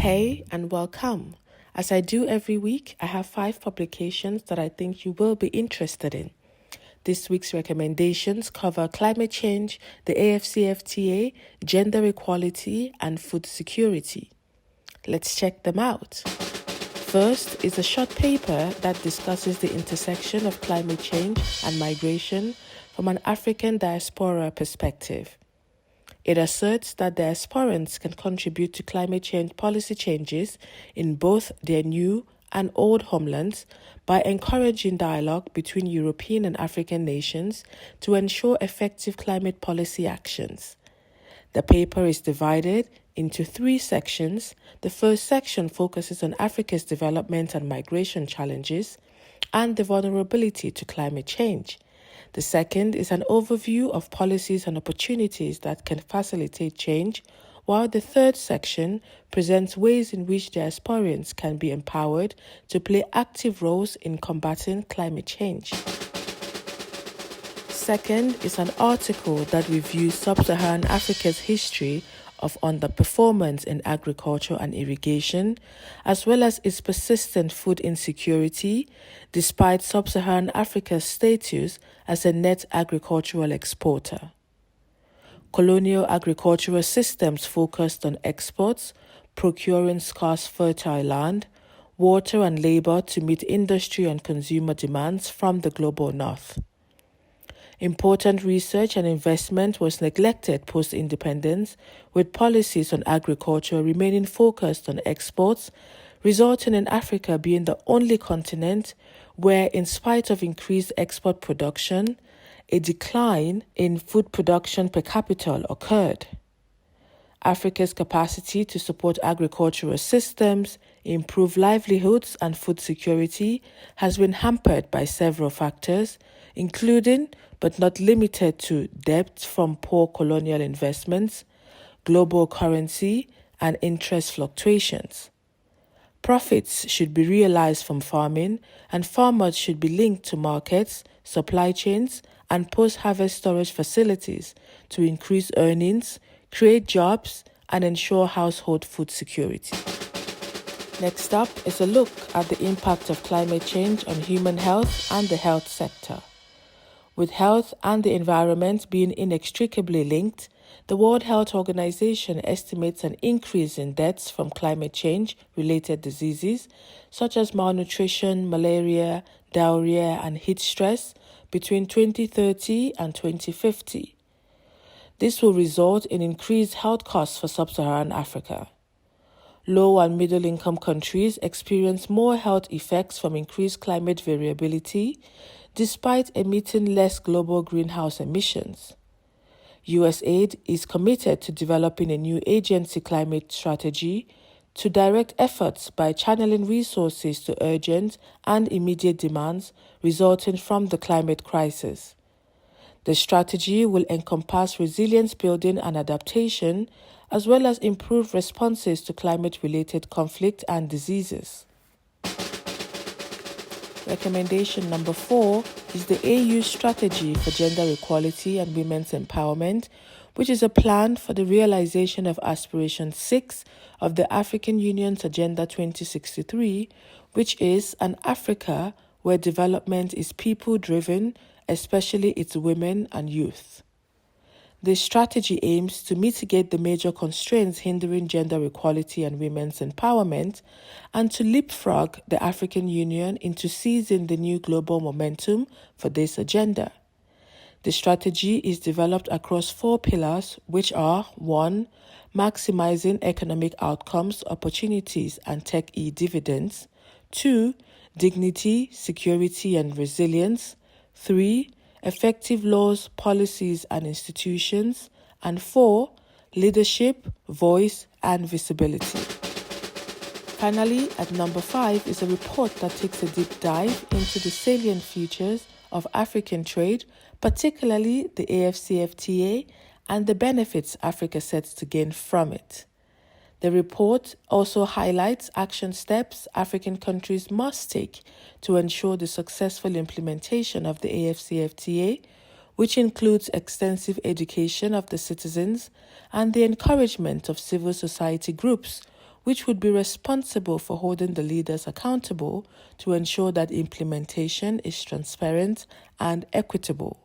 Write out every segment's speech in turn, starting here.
Hey and welcome. As I do every week, I have 5 publications that I think you will be interested in. This week's recommendations cover climate change, the AFCFTA, gender equality, and food security. Let's check them out. First is a short paper that discusses the intersection of climate change and migration from an African diaspora perspective. It asserts that diasporans can contribute to climate change policy changes in both their new and old homelands by encouraging dialogue between European and African nations to ensure effective climate policy actions. The paper is divided into 3 sections. The first section focuses on Africa's development and migration challenges and the vulnerability to climate change. The second is an overview of policies and opportunities that can facilitate change, while the third section presents ways in which diasporians can be empowered to play active roles in combating climate change. Second is an article that reviews Sub-Saharan Africa's history of underperformance in agriculture and irrigation, as well as its persistent food insecurity, despite Sub-Saharan Africa's status as a net agricultural exporter. Colonial agricultural systems focused on exports, procuring scarce fertile land, water and labor to meet industry and consumer demands from the global north. Important research and investment was neglected post-independence, with policies on agriculture remaining focused on exports, resulting in Africa being the only continent where, in spite of increased export production, a decline in food production per capita occurred. Africa's capacity to support agricultural systems, improve livelihoods and food security has been hampered by several factors, including but not limited to debt from poor colonial investments, global currency, and interest fluctuations. Profits should be realized from farming, and farmers should be linked to markets, supply chains, and post-harvest storage facilities to increase earnings, create jobs, and ensure household food security. Next up is a look at the impact of climate change on human health and the health sector. With health and the environment being inextricably linked, the World Health Organization estimates an increase in deaths from climate change-related diseases such as malnutrition, malaria, diarrhea, and heat stress between 2030 and 2050. This will result in increased health costs for Sub-Saharan Africa. Low and middle-income countries experience more health effects from increased climate variability, despite emitting less global greenhouse emissions. USAID is committed to developing a new agency climate strategy to direct efforts by channeling resources to urgent and immediate demands resulting from the climate crisis. The strategy will encompass resilience building and adaptation, as well as improved responses to climate-related conflict and diseases. Recommendation number 4 is the AU Strategy for Gender Equality and Women's Empowerment, which is a plan for the realization of Aspiration 6 of the African Union's Agenda 2063, which is an Africa where development is people-driven, especially its women and youth. This strategy aims to mitigate the major constraints hindering gender equality and women's empowerment and to leapfrog the African Union into seizing the new global momentum for this agenda. The strategy is developed across 4 pillars, which are 1. Maximizing economic outcomes, opportunities, and tech dividends. 2. Dignity, security, and resilience. 3. Effective laws, policies, and institutions. And 4. Leadership, voice, and visibility. Finally, at number 5 is a report that takes a deep dive into the salient features of African trade, particularly the AFCFTA, and the benefits Africa sets to gain from it. The report also highlights action steps African countries must take to ensure the successful implementation of the AFCFTA, which includes extensive education of the citizens and the encouragement of civil society groups which would be responsible for holding the leaders accountable to ensure that implementation is transparent and equitable.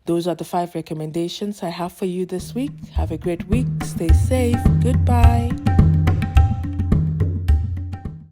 Those are the 5 recommendations I have for you this week. Have a great week. Stay safe. Goodbye.